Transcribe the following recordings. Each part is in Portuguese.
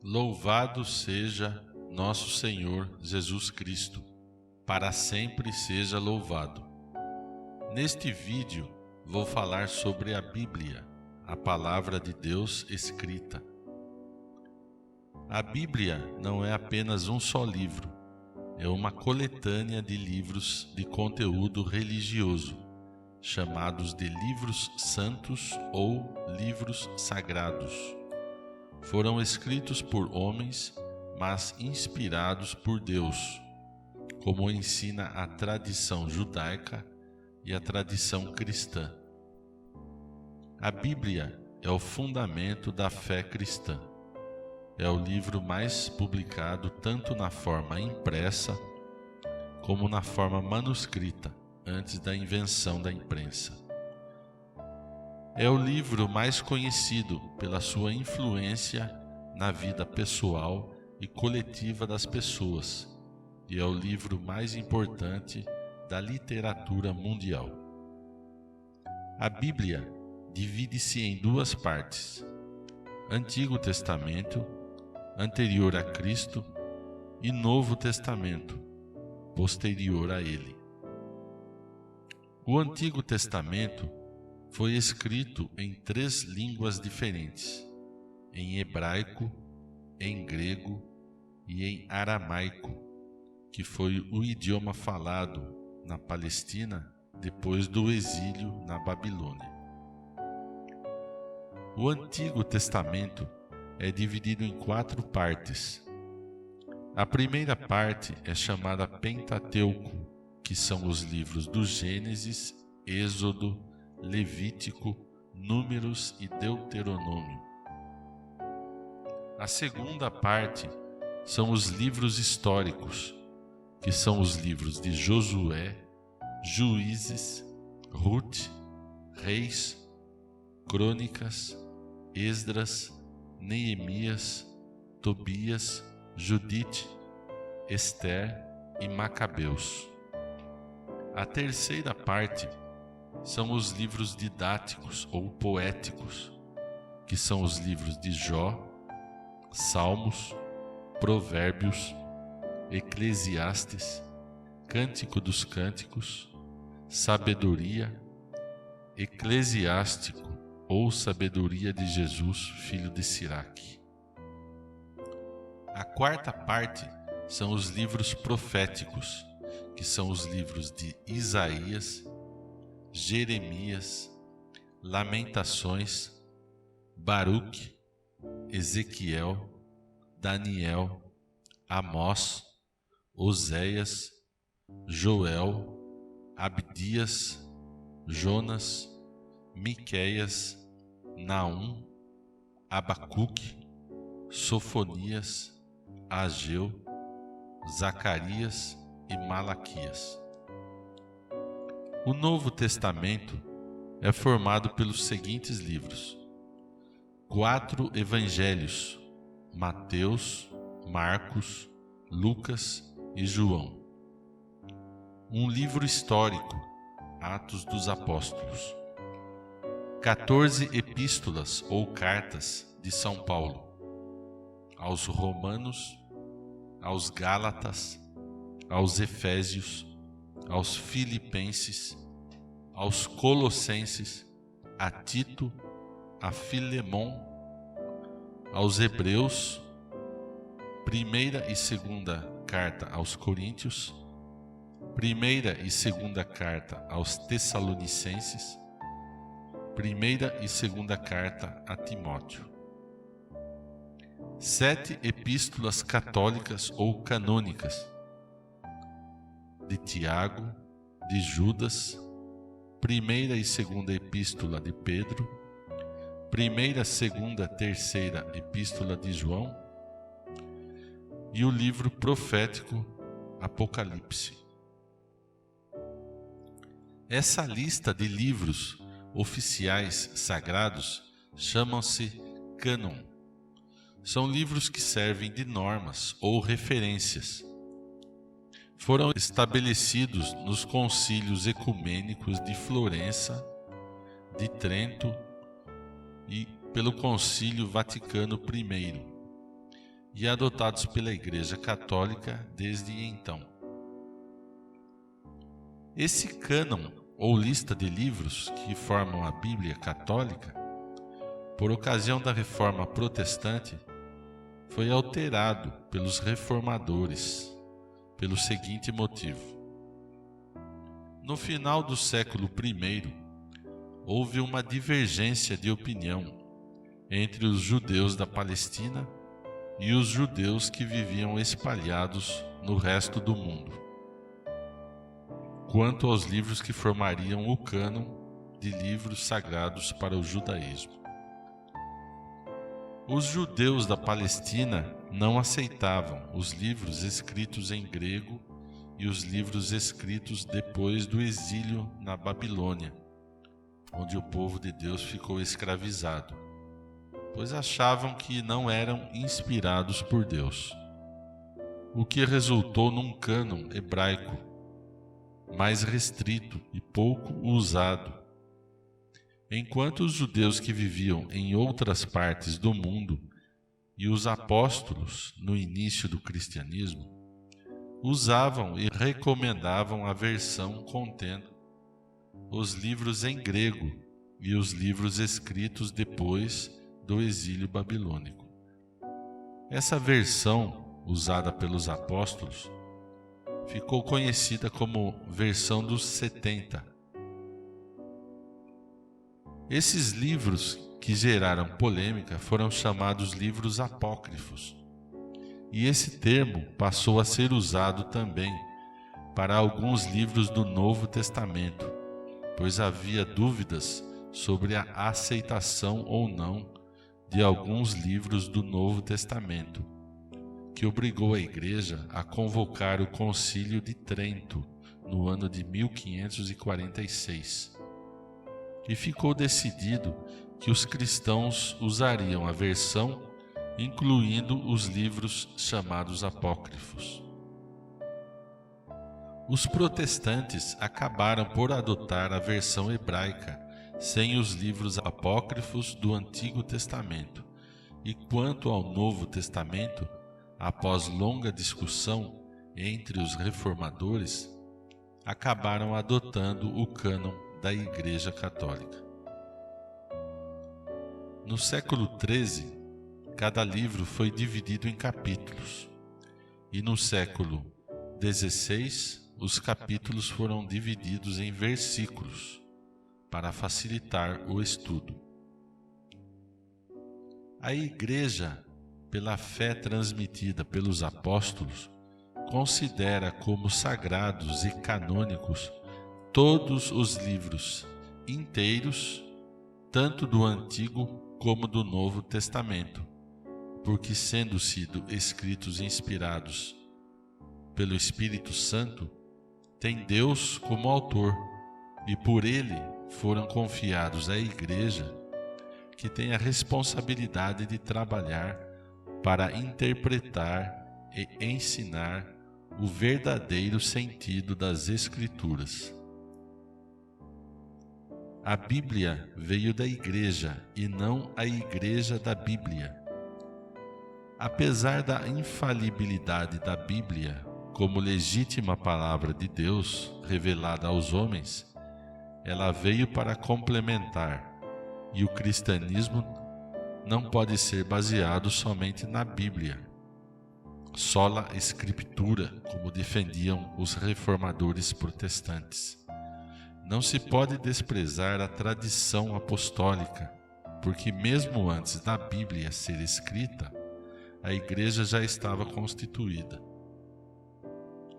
Louvado seja nosso Senhor Jesus Cristo, para sempre seja louvado. Neste vídeo vou falar sobre a Bíblia, a palavra de Deus escrita. A Bíblia não é apenas um só livro, é uma coletânea de livros de conteúdo religioso, chamados de livros santos ou livros sagrados. Foram escritos por homens, mas inspirados por Deus, como ensina a tradição judaica e a tradição cristã. A Bíblia é o fundamento da fé cristã. É o livro mais publicado tanto na forma impressa como na forma manuscrita, antes da invenção da imprensa. É o livro mais conhecido pela sua influência na vida pessoal e coletiva das pessoas, e é o livro mais importante da literatura mundial. A Bíblia divide-se em duas partes: Antigo Testamento, anterior a Cristo, e Novo Testamento, posterior a ele. O Antigo Testamento foi escrito em 3 línguas diferentes: em hebraico, em grego e em aramaico, que foi o idioma falado na Palestina depois do exílio na Babilônia. O Antigo Testamento é dividido em 4 partes. A primeira parte é chamada Pentateuco, que são os livros do Gênesis, Êxodo, Levítico, Números e Deuteronômio. A segunda parte são os livros históricos, que são os livros de Josué, Juízes, Ruth, Reis, Crônicas, Esdras, Neemias, Tobias, Judite, Ester e Macabeus. A terceira parte são os livros didáticos ou poéticos, que são os livros de Jó, Salmos, Provérbios, Eclesiastes, Cântico dos Cânticos, Sabedoria, Eclesiástico ou Sabedoria de Jesus, filho de Siraque. A quarta parte são os livros proféticos, que são os livros de Isaías, Jeremias, Lamentações, Baruque, Ezequiel, Daniel, Amós, Oséias, Joel, Abdias, Jonas, Miqueias, Naum, Abacuque, Sofonias, Ageu, Zacarias e Malaquias. O Novo Testamento é formado pelos seguintes livros: 4 evangelhos: Mateus, Marcos, Lucas e João. Um livro histórico: Atos dos Apóstolos. 14 epístolas ou cartas de São Paulo aos Romanos, aos Gálatas, aos Efésios, aos Filipenses, aos Colossenses, a Tito, a Filemon, aos Hebreus, primeira e segunda carta aos Coríntios, primeira e segunda carta aos Tessalonicenses, primeira e segunda carta a Timóteo. 7 epístolas católicas ou canônicas: de Tiago, de Judas, primeira e segunda epístola de Pedro, primeira, segunda, terceira epístola de João e o livro profético Apocalipse. Essa lista de livros oficiais sagrados chamam-se cânon. São livros que servem de normas ou referências. Foram estabelecidos nos concílios ecumênicos de Florença, de Trento e pelo Concílio Vaticano I, e adotados pela Igreja Católica desde então. Esse cânon, ou lista de livros que formam a Bíblia Católica, por ocasião da Reforma Protestante, foi alterado pelos reformadores, pelo seguinte motivo. No final do século I, houve uma divergência de opinião entre os judeus da Palestina e os judeus que viviam espalhados no resto do mundo, quanto aos livros que formariam o cânon de livros sagrados para o judaísmo. Os judeus da Palestina não aceitavam os livros escritos em grego e os livros escritos depois do exílio na Babilônia, onde o povo de Deus ficou escravizado, pois achavam que não eram inspirados por Deus, o que resultou num cânon hebraico mais restrito e pouco usado, enquanto os judeus que viviam em outras partes do mundo e os apóstolos no início do cristianismo usavam e recomendavam a versão contendo os livros em grego e os livros escritos depois do exílio babilônico. Essa versão, usada pelos apóstolos, ficou conhecida como versão dos 70. Esses livros que geraram polêmica foram chamados livros apócrifos, e esse termo passou a ser usado também para alguns livros do Novo Testamento, pois havia dúvidas sobre a aceitação ou não de alguns livros do Novo Testamento, que obrigou a Igreja a convocar o Concílio de Trento no ano de 1546. E ficou decidido que os cristãos usariam a versão incluindo os livros chamados apócrifos. Os protestantes acabaram por adotar a versão hebraica sem os livros apócrifos do Antigo Testamento, e quanto ao Novo Testamento, após longa discussão entre os reformadores, acabaram adotando o cânon da Igreja Católica. No século XIII, cada livro foi dividido em capítulos, e no século XVI, os capítulos foram divididos em versículos, para facilitar o estudo. A Igreja, pela fé transmitida pelos apóstolos, considera como sagrados e canônicos todos os livros inteiros, tanto do Antigo como do Novo Testamento, porque, sendo sido escritos e inspirados pelo Espírito Santo, tem Deus como autor, e por ele foram confiados à Igreja, que tem a responsabilidade de trabalhar para interpretar e ensinar o verdadeiro sentido das Escrituras. A Bíblia veio da Igreja e não a Igreja da Bíblia. Apesar da infalibilidade da Bíblia como legítima palavra de Deus revelada aos homens, ela veio para complementar, e o cristianismo não pode ser baseado somente na Bíblia, sola Escritura, como defendiam os reformadores protestantes. Não se pode desprezar a tradição apostólica, porque mesmo antes da Bíblia ser escrita, a Igreja já estava constituída.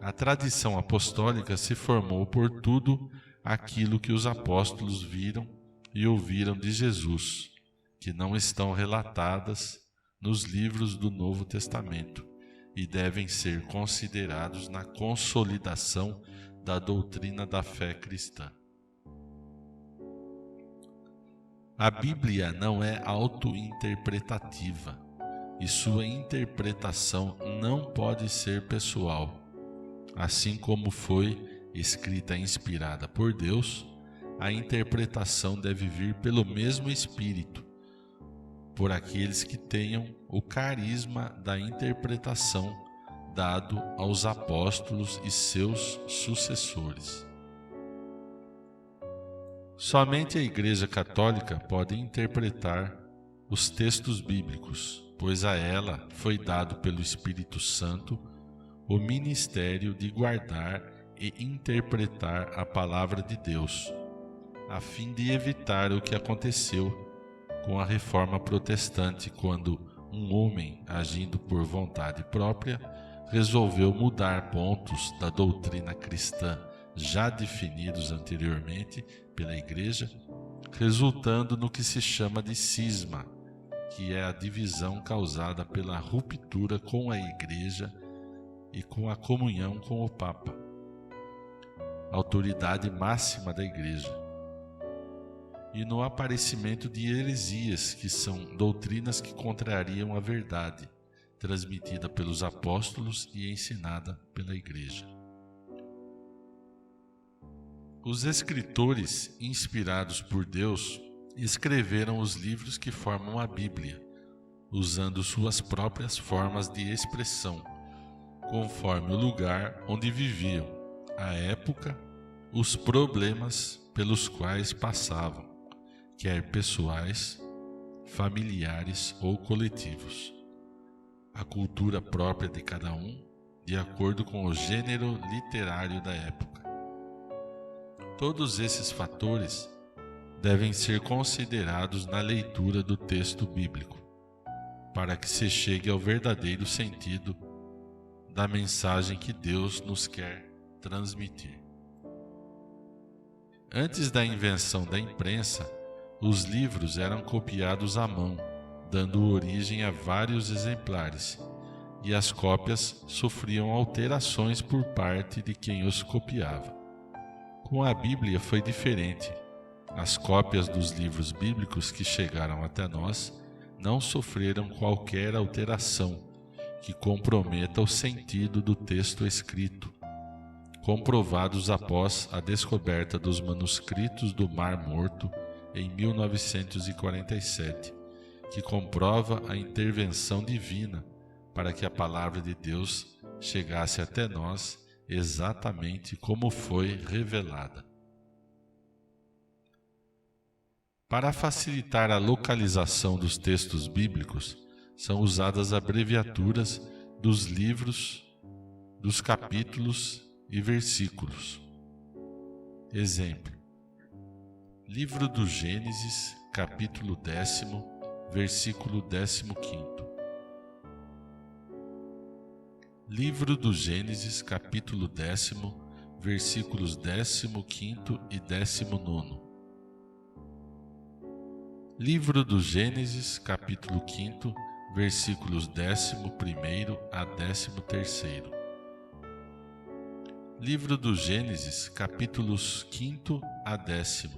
A tradição apostólica se formou por tudo aquilo que os apóstolos viram e ouviram de Jesus, que não estão relatadas nos livros do Novo Testamento e devem ser considerados na consolidação da doutrina da fé cristã. A Bíblia não é auto-interpretativa e sua interpretação não pode ser pessoal. Assim como foi escrita e inspirada por Deus, a interpretação deve vir pelo mesmo Espírito, por aqueles que tenham o carisma da interpretação dado aos apóstolos e seus sucessores. Somente a Igreja Católica pode interpretar os textos bíblicos, pois a ela foi dado pelo Espírito Santo o ministério de guardar e interpretar a palavra de Deus, a fim de evitar o que aconteceu com a Reforma Protestante, quando um homem, agindo por vontade própria, resolveu mudar pontos da doutrina cristã já definidos anteriormente pela Igreja, resultando no que se chama de cisma, que é a divisão causada pela ruptura com a Igreja e com a comunhão com o Papa, autoridade máxima da Igreja, e no aparecimento de heresias, que são doutrinas que contrariam a verdade, transmitida pelos apóstolos e ensinada pela Igreja. Os escritores inspirados por Deus escreveram os livros que formam a Bíblia, usando suas próprias formas de expressão, conforme o lugar onde viviam, a época, os problemas pelos quais passavam, quer pessoais, familiares ou coletivos, a cultura própria de cada um, de acordo com o gênero literário da época. Todos esses fatores devem ser considerados na leitura do texto bíblico, para que se chegue ao verdadeiro sentido da mensagem que Deus nos quer transmitir. Antes da invenção da imprensa, os livros eram copiados à mão, dando origem a vários exemplares, e as cópias sofriam alterações por parte de quem os copiava. Com a Bíblia foi diferente. As cópias dos livros bíblicos que chegaram até nós não sofreram qualquer alteração que comprometa o sentido do texto escrito, comprovados após a descoberta dos manuscritos do Mar Morto em 1947, que comprova a intervenção divina para que a palavra de Deus chegasse até nós exatamente como foi revelada. Para facilitar a localização dos textos bíblicos, são usadas abreviaturas dos livros, dos capítulos e versículos. Exemplo: Livro do Gênesis, capítulo 10, versículo 15. Livro do Gênesis, capítulo 10, versículos 15 e 19. Livro do Gênesis, capítulo 5, versículos 11 a 13. Livro do Gênesis, capítulos 5 a 10.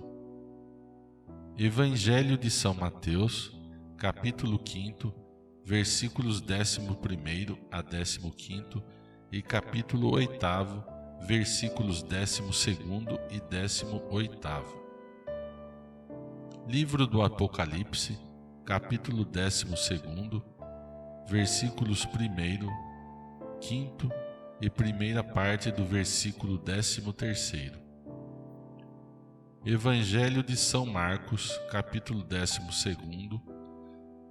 Evangelho de São Mateus, capítulo 5, versículos 11 a 15 e capítulo 8, versículos 12 e 18. Livro do Apocalipse, capítulo 12, versículos 1, 5 e primeira parte do versículo 13. Evangelho de São Marcos, capítulo 12,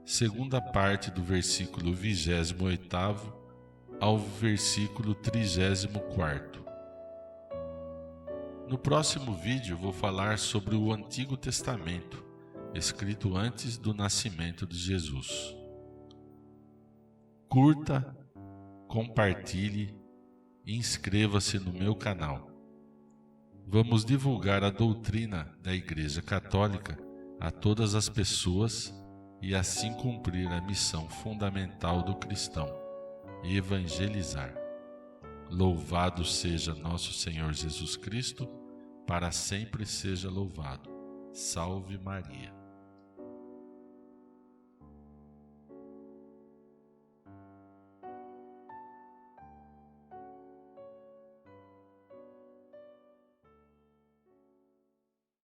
segunda parte do versículo 28 ao versículo 34. No próximo vídeo vou falar sobre o Antigo Testamento, escrito antes do nascimento de Jesus. Curta, compartilhe e inscreva-se no meu canal. Vamos divulgar a doutrina da Igreja Católica a todas as pessoas e assim cumprir a missão fundamental do cristão: evangelizar. Louvado seja nosso Senhor Jesus Cristo, para sempre seja louvado. Salve Maria.